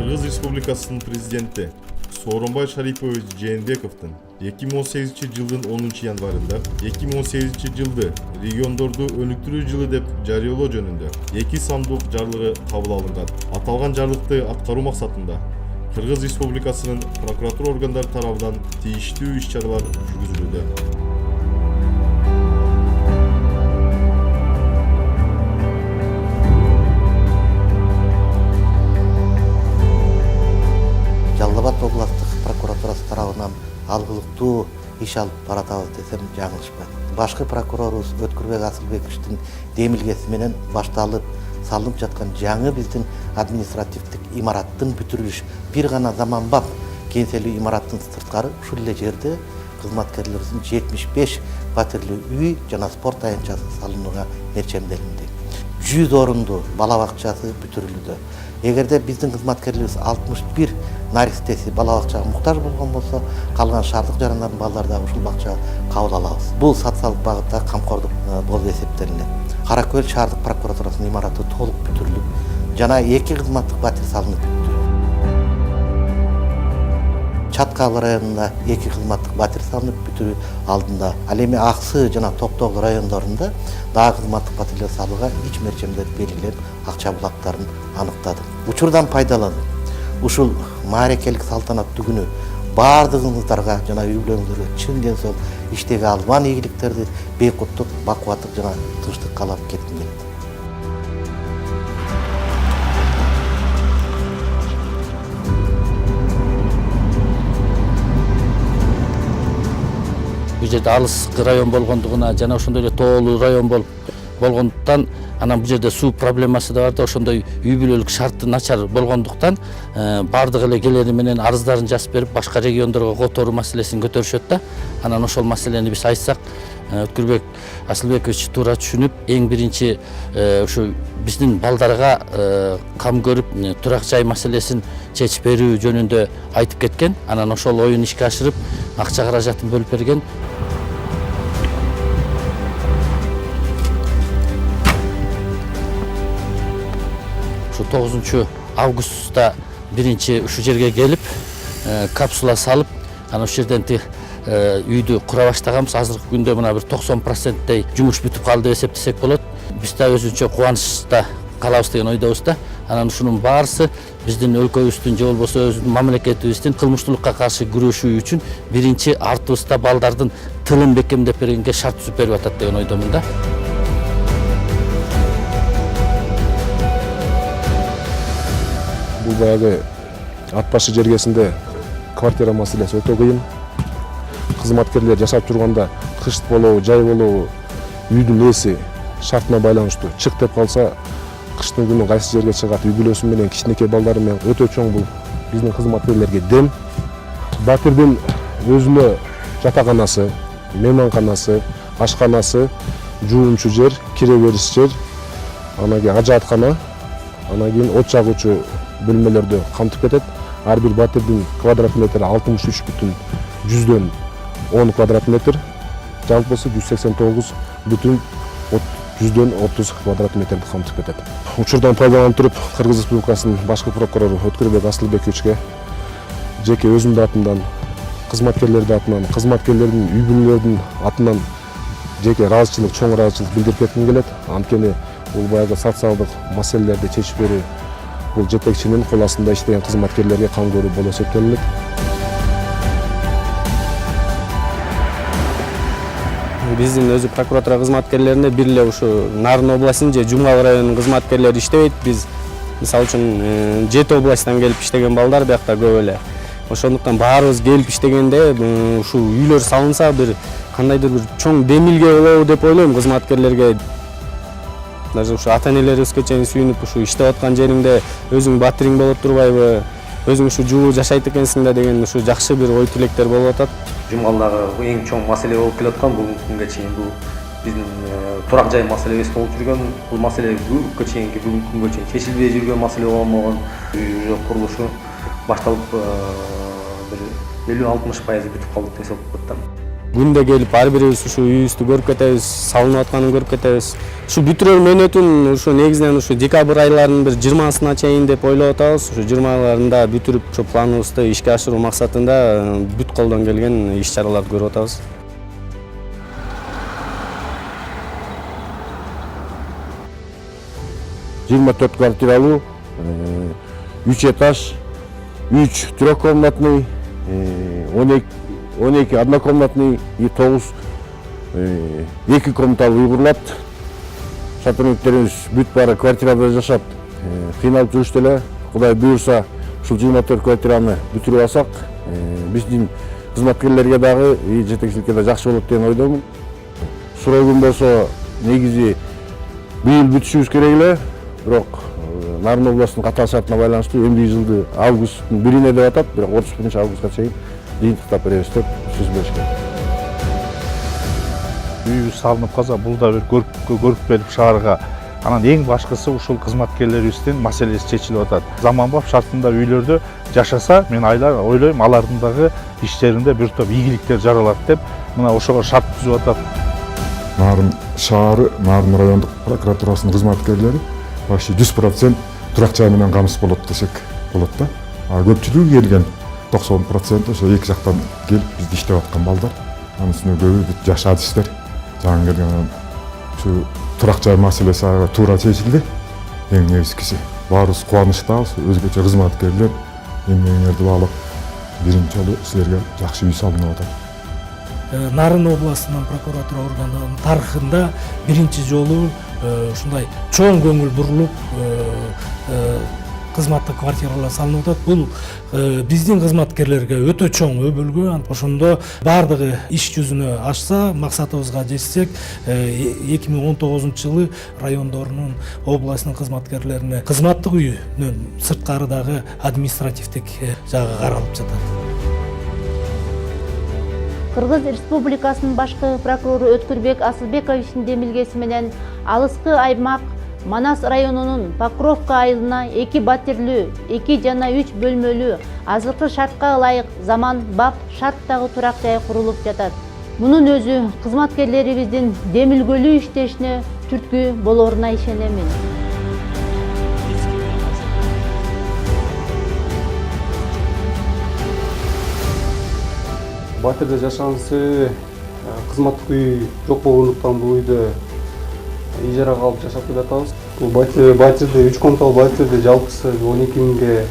Кыргыз Республикасынын президенти Сооронбай Шарипович Жээнбековдун 2018 жылдын 10 январында 2018 жылды региондорду өнүктүрүү жылы деп жарыялоо жөнүндө 2 самдуу жарлыгы кабыл алынган. Аталган жарлыкты аткаруу максатында Кыргыз Республикасынын прокуратура органдары тарабынан тийиштүү иш-чаралар жүргүзүлүүдө. Жалал-Абад областық прокуратурасы тарабынан алгылыктуу иш алып баратабыз десем жаңылышпайт. Башкы прокурорубуз Өткүрбек Асылбековичтин демилгеси менен башталып салынып жаткан жаңы биздин административдик имараттын бүтүрүлүш бир гана заманбап кеңселүү имараттын сырткары ушул эле жерде кызматкерлерибиздин 75 пәтерлүү үй жана спорт аянтчасы салынууга мерчемделинди. 100 орунду бала бакчасы бүтүрүлүүдө. Эгерде биздин кызматкерлерибиз 61 наристеси бала бакчага муктаж болгон болсо, калган шаардык жарандардын балдары да ушул бакчага кабыл алабыз. Бул социалдык багытта камкордук болуп эсептелинет. Кара Көл шаардык прокуратурасынын имараты толук бүтүрүлүп, жана 2 кызматтык батир салынып бүттү. Чаткал районунда 2 кызматтык батир салынып бүтүрүү алдында. Ал эми Аксы жана Токтогул райондорунда дагы кызматтык батирлер салууга ич мерчемдер белгилеп, акча булактарын аныктады. Учурдан пайдаланып, ушул маарекелик салтанаттуу күнү баардыгыңыздарга жана үй бүлөңүзгө чын ден соол иштеги албан ийгиликтерди, бейкуттук, бакубаттык жана тынчтык каалап кетким келет. Бул жерде алыс район болгондугуна жана ошондой эле тоолуу район болгондуктан анан бул жерде суу проблемасы да бар да, ошондой үй бүлөлүк шарты начар болгондуктан баардык эле келери менен арыздарын жазып берип башка региондорго которуу маселесин көтөрүшөт да. Анан ошол маселени биз айтсак, Өткүрбек Асылбекович туура түшүнүп, эң биринчи ушу биздин балдарга кам көрүп турак жай маселесин чечип берүү жөнүндө айтып кеткен. Анан ошол оюн ишке ашырып, акча каражатын бөлүп берген. Ушу 9 августта биринчи ушу жерге келип, капсула салып, анан ошол жерден үйдү кура баштаганбыз. Азыркы күндө мына бир 90%дей жумуш бүтүп калды деп эсептесек болот. Биз да өзүнчө кубанычта калабыз деген ойдобуз да. Анан ушунун баарысы биздин өлкөбүздүн же болбосо өзүбүздүн мамлекетибиздин кылмыштуулукка каршы күрөшүү үчүн биринчи артыбызда балдардын тылын бекемдеп бергенге шарт түзүп берип атат деген ойдомун да. Бул баягы ат башы жергесинде квартира маселеси өтө кыйын. Кызматкерлер жашап турганда кыш болобу, жай болобу, үйдүн ээси шартына байланыштуу чык деп калса, кыштын күнү кайсы жерге чыгат, үй бүлөсү менен, кичинекей балдары менен өтө чоң бул биздин кызматкерлерге дем. Батирдин өзүнө жатаканасы, мейманканасы, ашканасы, жуумчу жер, кире бериш жер, анан кийин ажааткана, анан кийин от жагуучу бөлмөлөрдү камтып кетет. Ар бир батирдин квадрат метри 63,100 квадрат метр, жалпысы 189,130 квадрат метрди камтып кетет. Учурдан пайдаланып туруп, Кыргыз Республикасынын башкы прокурору Өткүрбек Асылбековичке жеке өзүмдүн атымдан, кызматкерлердин атынан, кызматкерлердин үй бүлөлөрүнүн атынан жеке ыраазычылык, чоң ыраазычылык билдирип кетким келет. Анткени бул баягы социалдык маселелерди чечип берүү бул жетекчинин кол астында иштеген кызматкерлерге кам көрүү болуп эсептелинет. Биздин өзү прокуратура кызматкерлерине бир эле ушу Нарын областынын же Жумгал районунун кызматкерлери иштебейт. Биз мисалы үчүн 7 областтан келип иштеген балдар биякта көп эле. Ошондуктан баарыбыз келип иштегенде ушу үйлөр салынса бир кандайдыр бир чоң демилге болобу деп ойлойм кызматкерлерге. Даже ушу ата-энелерибизге чейин сүйүнүп, ушу иштеп аткан жериңде өзүң батириң боло турбайбы, өзүң ушу жылуу жашайт экенсиң да деген ушу жакшы бир ой тилектер болуп атат. Жумгалдагы эң чоң маселе болуп келаткан бүгүнкү күнгө чейин бул биздин турак жай маселебиз болуп жүргөн. Бул маселе бүгүнкү күнгө чейин чечилбей жүргөн маселе болгон. Үй курулушу башталып бир 50-60% бүтүп калды десек болот да. күндө келип ар бирибиз ушу үйүбүздү көрүп кетебиз, салынып атканын көрүп кетебиз. Ушу бүтүрөр мөөнөтүн ушу негизинен ушу декабрь айларынын бир 20-сына чейин деп ойлоп атабыз. Ушу 20 айларында бүтүрүп ушу планыбызды ишке ашыруу максатында бүт колдон келген иш-чараларды көрүп атабыз. 24 квартиралуу, 3 этаж, 3 трехкомнатный, 12 однокомнатный и 9 2 комнаталуу үй курулат. Сотрудниктерибиз бүт баары квартирада жашап, кыйналып жүрүштү эле. Кудай буюрса, ушул 24 квартираны бүтүрүп алсак, биздин кызматкерлерге дагы, жетекчиликке да жакшы болот деген ойдомун. Суроо болсо, негизи быйыл бүтүшүбүз керек эле. Бирок Нарын областынын катаал шартына байланыштуу эмдиги жылды августтун 1-ине деп атат, бирок 31 августка чейин жыйынтыктап беребиз деп сөз беришкен. Үйүбүз салынып калса, бул да бир көрүп шаарга. Анан эң башкысы ушул кызматкерлерибиздин маселеси чечилип атат. Заманбап шартында үйлөрдө жашаса, мен ойлойм, алардын дагы иштеринде бир топ ийгиликтер жаралат деп, мына ошого шарт түзүп атат. Нарын шаары, Нарын райондук прокуратурасынын кызматкерлери почти 100% турак жай менен камсыз болот десек болот да. Көпчүлүгү келген 90% ошо эки жактан келип бизде иштеп аткан балдар. Анын үстүнө көбү бүт жаш адистер. Жаңы келген ушу турак жай маселеси туура чечилди. Эң негизгиси баарыбыз кубанычтабыз, өзгөчө кызматкерлер эмгегиңерди баалап биринчи жолу силерге жакшы үй салынып атат. Нарын областынын прокуратура органдарынын тарыхында биринчи жолу ушундай чоң көңүл бурулуп кызматтык квартиралар салынып атат. Бул биздин кызматкерлерге өтө чоң өбөлгө. Ошондо бардыгы иш жүзүнө ашса, максатыбызга жетсек, 2019 жылы райондорунун, областынын кызматкерлерине кызматтык үйүнөн сырткары дагы административдик жагы каралып жатат. Кыргыз Республикасынын башкы прокурору Өткүрбек Асылбековичтин демилгеси менен алыскы аймак Манас районунун Покровка айылына 2 батирлүү, 2 жана 3 бөлмөлүү азыркы шартка ылайык заманбап шарттагы турак жай курулуп жатат. Мунун өзү кызматкерлерибиздин демилгөлүү иштешине түрткү болоруна ишенемин. Батирде жашагансы кызматтык үй жок болгондуктан бул үйдө ижарага алып жашап жатабыз. Бул батирде 3 комнаталуу батирде жалпысы 12 миңге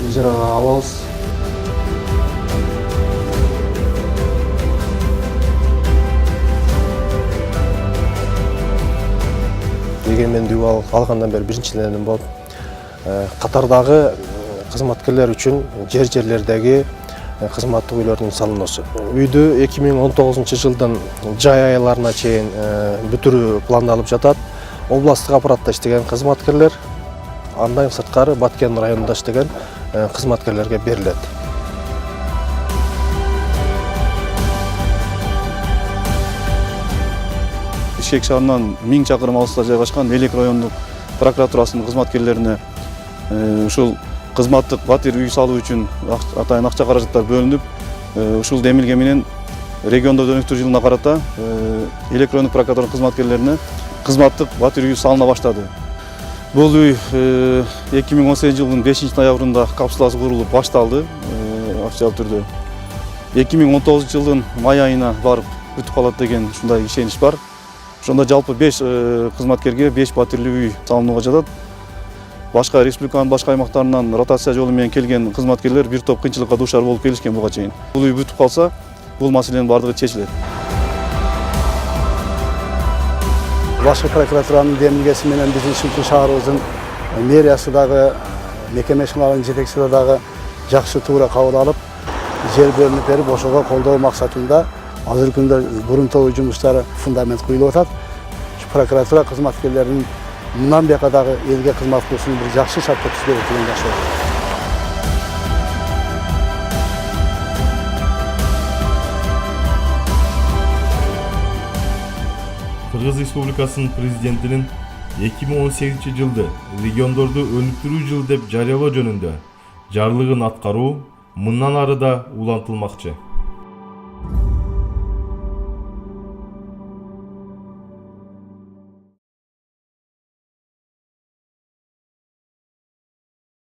ижарага алабыз. Эгерменди үй алгандан бери биринчилерден болуп, катардагы кызматкерлер үчүн жерлердеги кызматтык үйлөрдүн салынуусу. Үйдү 2019 жылдын жай айларына чейин бүтүрүү пландалып жатат. Областтык аппаратта иштеген кызматкерлер, андан сырткары Баткен районунда иштеген кызматкерлерге берилет. Бишкек шаарынан 1000 чакырым алыста жайгашкан Элек райондук прокуратурасынын кызматкерлерине ушул кызматтык батир үй салуу үчүн атайын акча каражаттар бөлүнүп, ушул демилге менен региондорду өнүктүрүү жылына карата Элек райондук прокуратура кызматкерлерине кызматтык батир үй салына баштады. Бул үй 2018 жылдын 5-ноябрында капсуласы курулуп башталды официалдуу түрдө. 2019 жылдын май айына барып бүтүп калат деген ушундай ишенич бар. Ошондо жалпы 5 кызматкерге 5 батирлүү үй салынууга жатат. Башка республиканын башка аймактарынан ротация жолу менен келген кызматкерлер бир топ кыйынчылыкка дуушар болуп келишкен буга чейин. Бул үй бүтүп калса, бул маселенин бардыгы чечилет. Башкы прокуратуранын демилгеси менен биздин Шымкент шаарыбыздын мэриясы дагы, мекеме ишканаларынын жетекчилери дагы жакшы туура кабыл алып, жер бөлүнүп берип, ошого колдоо максатында азыркы күндө бурунтоо жумуштары фундамент куюлуп атат. Прокуратура кызматкерлеринин мындан бияка дагы элге кызмат кылуусун бир жакшы шартта түзүлөт деген жакшы ойлойм. Кыргыз Республикасынын президентинин 2018 жылды региондорду өнүктүрүү жылы деп жарыялоо жөнүндө жарлыгын аткаруу мындан ары да улантылмакчы.